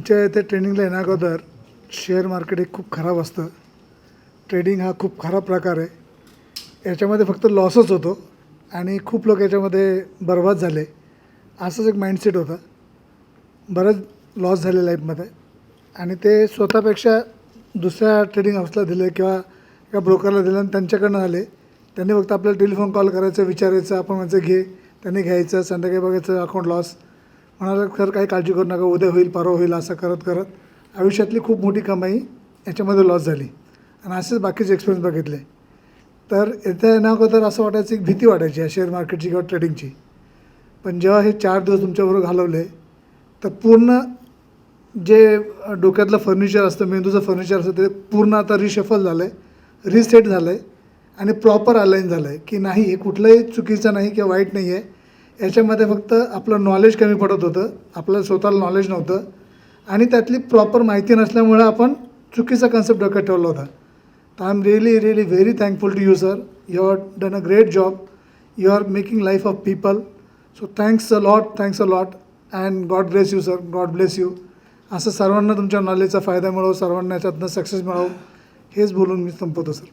आमच्या इथे ट्रेनिंगला येण्या अगोदर शेअर मार्केट हे खूप खराब असतं. ट्रेडिंग हा खूप खराब प्रकार आहे. याच्यामध्ये फक्त लॉसच होतो आणि खूप लोक याच्यामध्ये बर्बाद झाले. असंच एक माइंडसेट होता. बरंच लॉस झाले लाईफमध्ये आणि ते स्वतःपेक्षा दुसऱ्या ट्रेडिंग हाऊसला दिले किंवा एका ब्रोकरला दिलं आणि त्यांच्याकडनं आले. त्यांनी फक्त आपल्याला टेलिफोन कॉल करायचं, विचारायचं, आपण म्हणजे घे, त्यांनी घ्यायचं, संध्याकाळी बघायचं अकाउंट लॉस. म्हणाला सर काही काळजी करू नका, उद्या होईल, परवा होईल, असं करत करत आयुष्यातली खूप मोठी कमाई याच्यामध्ये लॉस झाली. आणि असेच बाकीचे एक्सपिरियन्स बघितले. तर येत्या येण्या अगोदर असं वाटायचं, एक भीती वाटायची या शेअर मार्केटची किंवा ट्रेडिंगची. पण जेव्हा हे 4 दिवस तुमच्याबरोबर घालवले तर पूर्ण जे डोक्यातलं फर्निचर असतं, मेंदूचं फर्निचर असतं, ते पूर्ण आता रिशफल झालं आहे, रिसेट झालं आहे आणि प्रॉपर अलाईन झालं आहे की नाही, हे कुठलंही चुकीचं नाही किंवा वाईट नाही आहे. याच्यामध्ये फक्त आपलं नॉलेज कमी पडत होतं, आपल्याला स्वतःला नॉलेज नव्हतं आणि त्यातली प्रॉपर माहिती नसल्यामुळं आपण चुकीचा कन्सेप्ट डोक्यात ठेवला होता. तर I am really very thankful to you sir. You have done a great job. You are making life of people. So thanks a lot and God bless you sir. God bless you. असं सर्वांना तुमच्या नॉलेजचा फायदा मिळो, सर्वांना याच्यातनं success मिळावं, हेच बोलून मी संपवतो सर.